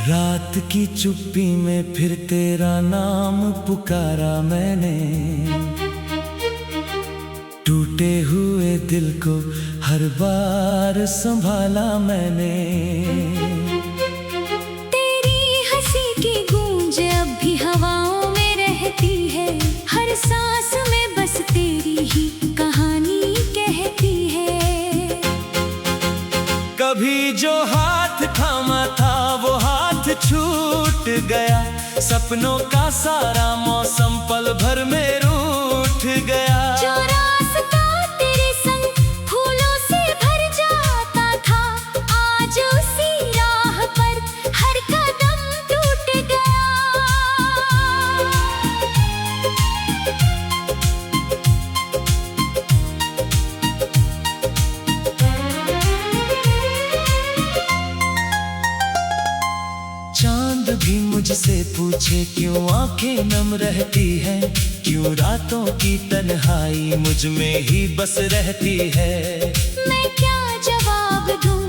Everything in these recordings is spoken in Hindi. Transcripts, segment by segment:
रात की चुप्पी में फिर तेरा नाम पुकारा मैंने, टूटे हुए दिल को हर बार संभाला मैंने। तेरी हंसी की गूंज अब भी हवाओं में रहती है, हर सांस में बस तेरी ही कहानी कहती है। कभी जो हाथ थामा था वो हाथ छूट गया, सपनों का सारा मौसम पल भर में रूठ गया। जो रास्ता तेरे संग फूलों से भर जाता था, आज उसी राह पर हर कदम टूट गया। चांद भी मुझसे पूछे क्यों आंखें नम रहती हैं, क्यों रातों की तन्हाई मुझ में ही बस रहती है। मैं क्या जवाब दूं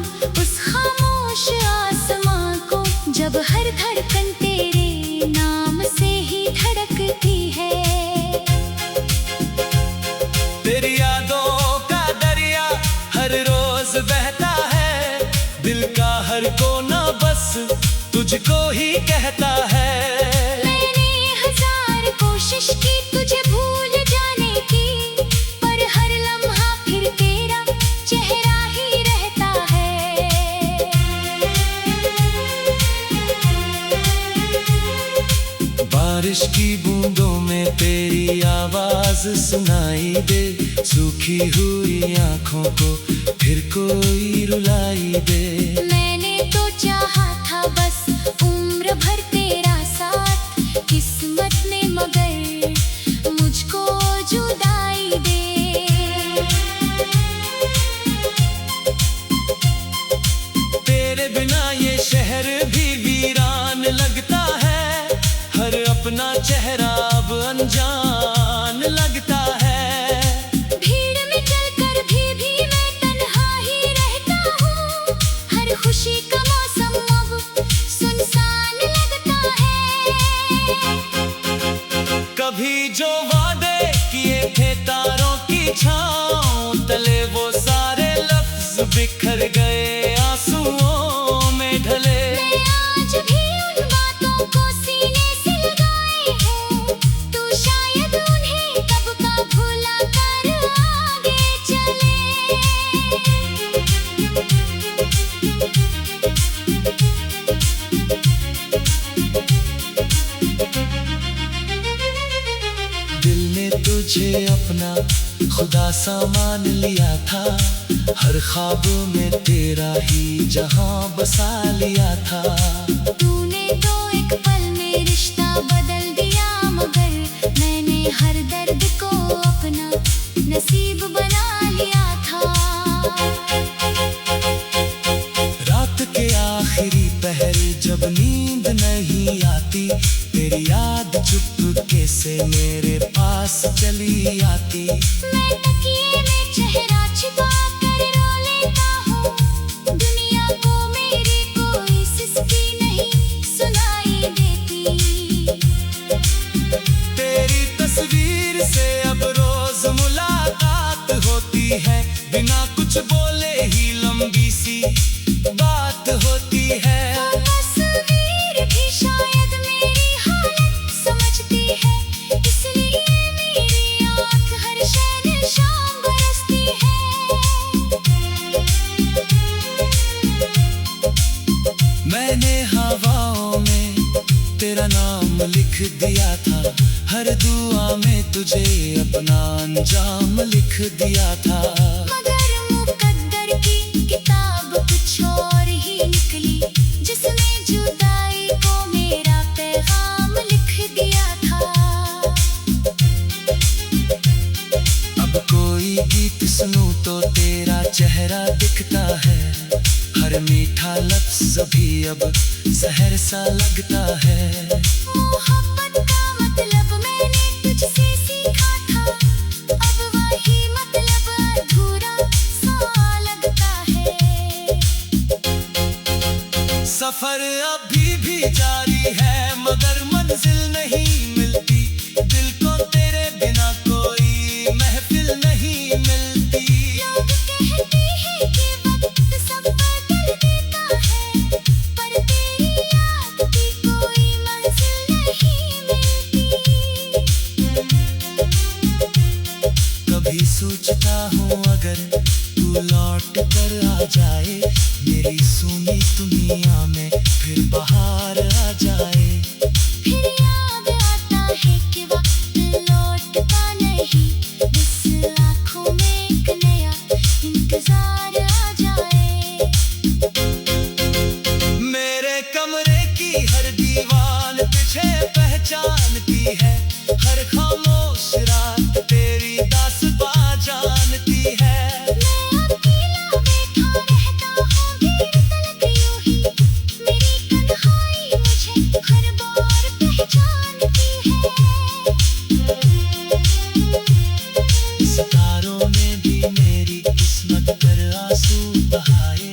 उस खामोश आसमां को, जब हर धड़कन तेरे नाम से ही धड़कती है। तेरी यादों का दरिया हर रोज बहता है, दिल का हर कोना बस तुझको ही कहता है। मैंने हजार कोशिश की तुझे भूल जाने की, पर हर लम्हा फिर तेरा चेहरा ही रहता है। बारिश की बूंदों में तेरी आवाज सुनाई दे, सूखी हुई आंखों को फिर कोई रुलाई दे। मैंने तो चाहा था बस उम्र भर तेरा साथ, किस्मत ने मगर मुझको जुदाई दे। तेरे बिना ये शहर भी वीरान लगता है, हर अपना चेहरा अब अनजान लगता है। भीड़ में चलकर भी मैं तन्हा ही रहता हूँ, हर खुशी का मौसम अब सुनसान लगता है। कभी जो वादे किए थे तारों की छाँव तले, वो सारे लफ्ज बिखर गए आंसुओं में ढले। मैं आज भी उन बातों को सीने से लगाए हूँ, तू शायद उन्हें कब का भुला कर आगे चले। दिल ने तुझे अपना खुदा सा मान लिया था, हर ख्वाब में तेरा ही जहां बसा लिया था। तूने तो एक पल में रिश्ता बदल दिया, मगर मैंने हर दर्द को अपना नसीब बना लिया था। रात के आखिरी पहर जब नींद नहीं आती, तेरी याद चुपके से मेरे पास चली आती। मैं तकिए में चेहरा छिपा कर रो लेता हूँ, दुनिया को मेरी कोई सिसकी नहीं सुनाई देती। तेरी तस्वीर से अब रोज मुलाकात होती है, बिना कुछ बोले ही लंबी सी बात होती है। वो तस्वीर भी शायद मेरी हालत समझती है, इसलिए मेरी आँख हर शैन शाम बरसती है। मैंने हवाओं में तेरा नाम लिख दिया था, हर दुआ में तुझे अपना अंजाम लिख दिया था। मगर मुकद्दर की किताब कुछ और ही निकली, जिसने जुदाई को मेरा पैगाम लिख दिया था। अब कोई गीत सुनूं तो तेरा चेहरा दिखता है, हर मीठा लफ्ज़ भी अब जहर सा लगता है। मोहब्बत का मतलब मैंने तुझसे सीखा था, अब वही मतलब अधूरा सा लगता है। सफर सफर अभी भी जारी है, मगर मंजिल नहीं मिलती। दिल को तेरे बिना कोई महफिल नहीं मिलती। लोग कहते हैं कि वक्त सब बदल देता है, पर तेरी याद की कोई मंजिल नहीं मिलती। कभी सोचता हूँ अगर तू लौट कर आ जाए, मेरी सुनी दुनिया में फिर बाहर आ जाए। फिर याद आता है कि वक्त लौटता नहीं, इस आँखों में एक नया इंतजार आ जाए। मेरे कमरे की हर दीवार तुझे पहचानती है, हर खामोश रात तेरी दास्तां जानती है। मैं अकेला बैठा रहता हूँ भीड़ तलक यूं ही, मेरी तन्हाई मुझे हर बार पहचानती है। सितारों ने भी मेरी किस्मत पर आंसू बहाए,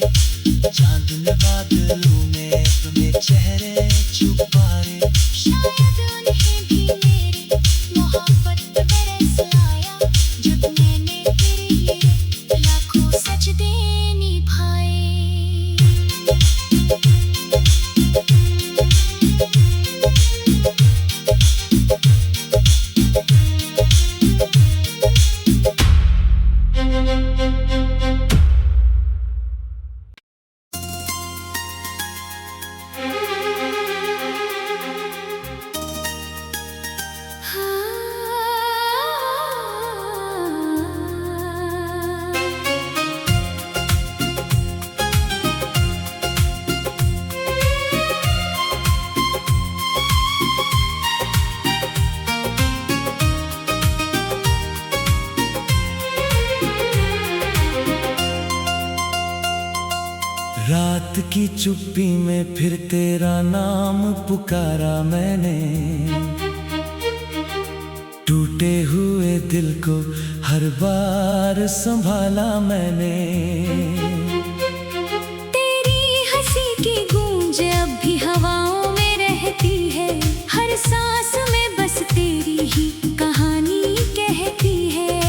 चांद ने बादलों में अपने चेहरे छुपाए। शायद उन्हें भी मेरी मोहब्बत पे तरस आया, जब मैंने तेरे लिए लाखों सजदे निभाए। रात की चुप्पी में फिर तेरा नाम पुकारा मैंने, टूटे हुए दिल को हर बार संभाला मैंने। तेरी हंसी की गूंज अब भी हवाओं में रहती है, हर सांस में बस तेरी ही कहानी कहती है।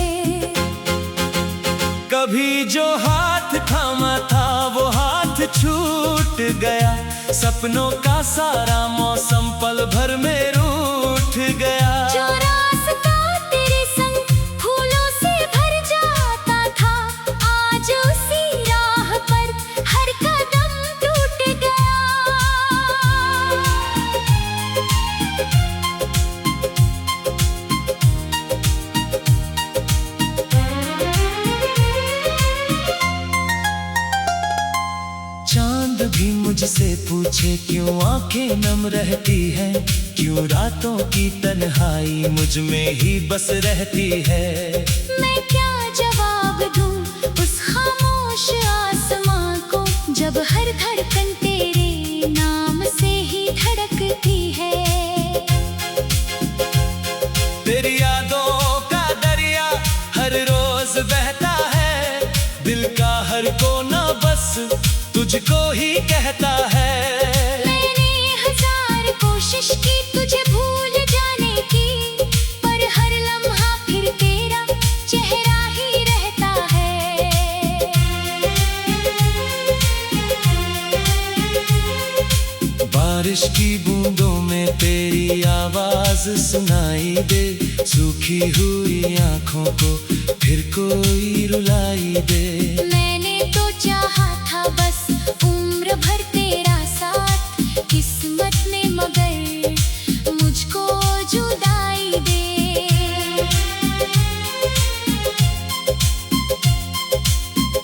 कभी जो हाथ थामा था वो हाथ छूट गया, सपनों का सारा मौसम पल भर में रूठ गया। जो रास्ता तेरे संग फूलों से भर जाता था, आज उसी राह पर हर कदम टूट गया। चांद भी मुझसे पूछे क्यों आंखें नम रहती हैं, क्यों रातों की तन्हाई मुझ में ही बस रहती है। मैं क्या जवाब दूं उस खामोश आसमां को, जब हर धड़कन तेरे नाम से ही धड़कती है। तेरी यादों का दरिया हर रोज बहता है, दिल का हर कोना बस तुझको ही कहता है। मैंने हजार कोशिश की तुझे भूल जाने की, पर हर लम्हा फिर तेरा चेहरा ही रहता है। बारिश की बूंदों में तेरी आवाज सुनाई दे, सूखी हुई आंखों को फिर कोई रुलाई दे। मैंने तो चाहा था बस उम्र भर तेरा साथ, किस्मत ने मगर मुझको जुदाई दे।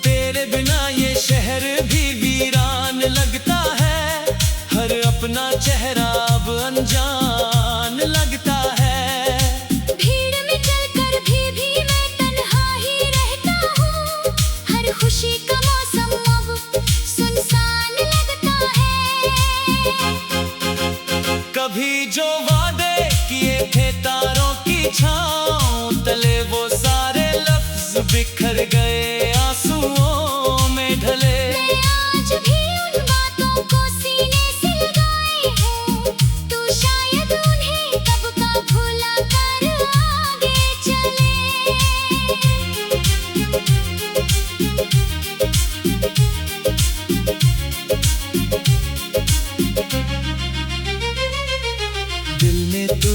तेरे बिना ये शहर भी वीरान लगता है, हर अपना चेहरा अब अनजान लगता है। भीड़ में चलकर भी मैं तन्हा ही रहता हूँ, हर खुशी का मौसम अब सुनसान लगता है। कभी जो वादे किए थे तारों की छाँव तले, वो सारे लफ्ज बिखर गए आंसुओं में ढले। मैं आज भी उन बातों को सीने से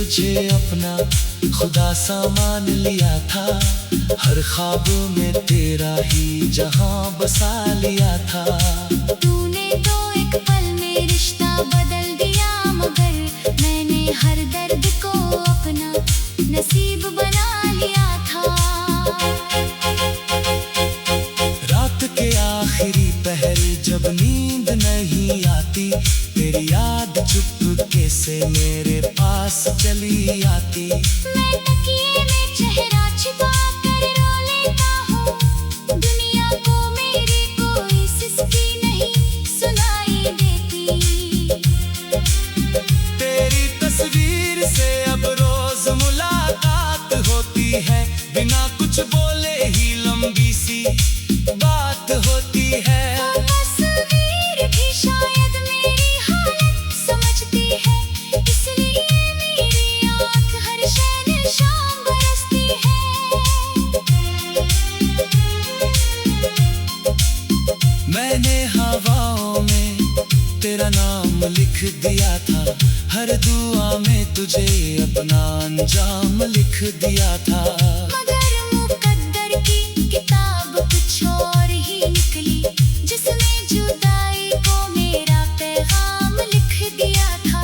तुझे अपना खुदा सा मान लिया था, हर ख्वाब में तेरा ही जहां बसा लिया था। तूने तो एक पल में रिश्ता बदल दिया, मगर मैंने हर दर्द को अपना नसीब बना लिया था। रात के आखिरी पहर जब नींद नहीं आती, तेरी याद चुपके से मेरे पास चली आती। मैं तकिए में चेहरा छिपा कर रो लेता हूँ, दुनिया को मेरी कोई सिसकी नहीं सुनाई देती। तेरी तस्वीर से अब रोज मुलाकात होती है, बिना कुछ बोले ही लंबी सी बात होती है। वो तस्वीर भी शायद मेरी हालत समझती है, इसलिए मेरी आँख हर शैन शाम बरसती है। मैंने हवाओं में तेरा नाम लिख दिया था, हर दुआ में तुझे अपना अंजाम लिख दिया था। मगर मुकद्दर की किताब कुछ और ही निकली, जिसने जुदाई को मेरा पैगाम लिख दिया था।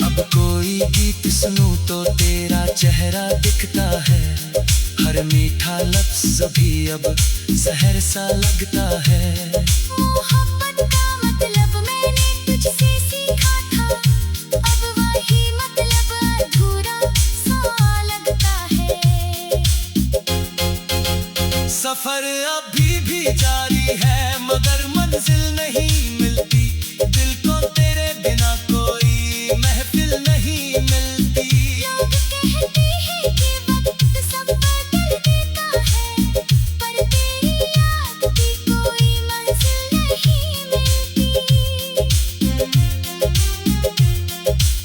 अब कोई गीत सुनूं तो तेरा चेहरा दिखता है, हर मीठा लफ्ज़ भी अब जहर सा लगता है। मोहब्बत का मतलब मैंने तुझसे सीखा था, अब वही मतलब अधूरा सा लगता है। सफर अभी भी जारी है, मगर मंजिल नहीं मिलती, दिल को तेरे बिना कोई महफिल नहीं मिलती। लोग कहते हैं कि वक्त सब बदल देता है, पर तेरी याद की कोई मंजिल नहीं मिलती।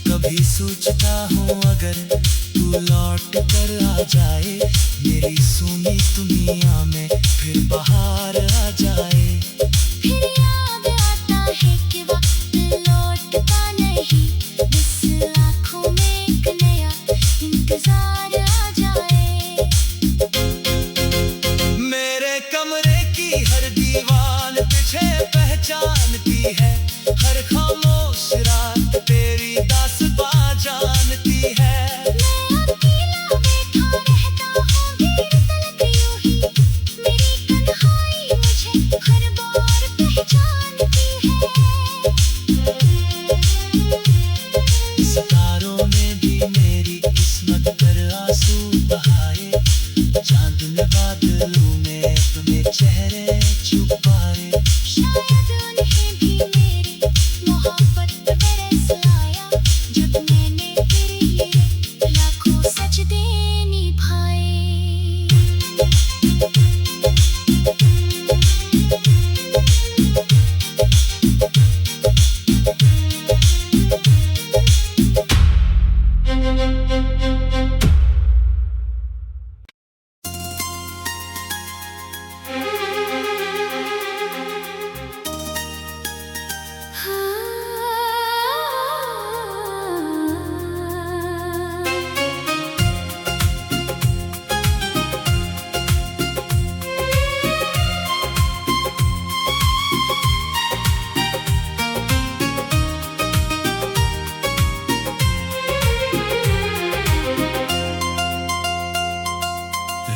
कभी सोचता हूँ अगर तू लौट कर आ जाए, मेरी सुनी दुनिया में फिर बाहर आ जाए। फिर याद आता है कि वक्त लौटता नहीं, बस आँखों में एक नया इंतजार आ जाए। मेरे कमरे की हर दीवार तुझे पहचानती है, हर खामोश रात तेरी दास्तां जानती है। मैं अकेला बैठा रहता हूँ देर तलक यूं ही, मेरी तन्हाई मुझे हर बार पहचानती है। सितारों ने भी मेरी किस्मत पर आंसू बहाए, चांद ने बादलों में अपने चेहरे छुपाए। शायद उन्हें भी मेरी मोहब्बत पे तरस आया, जब मैंने तेरे लिए लाखों सजदे निभाए।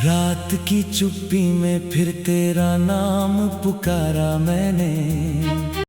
रात की चुप्पी में फिर तेरा नाम पुकारा मैंने।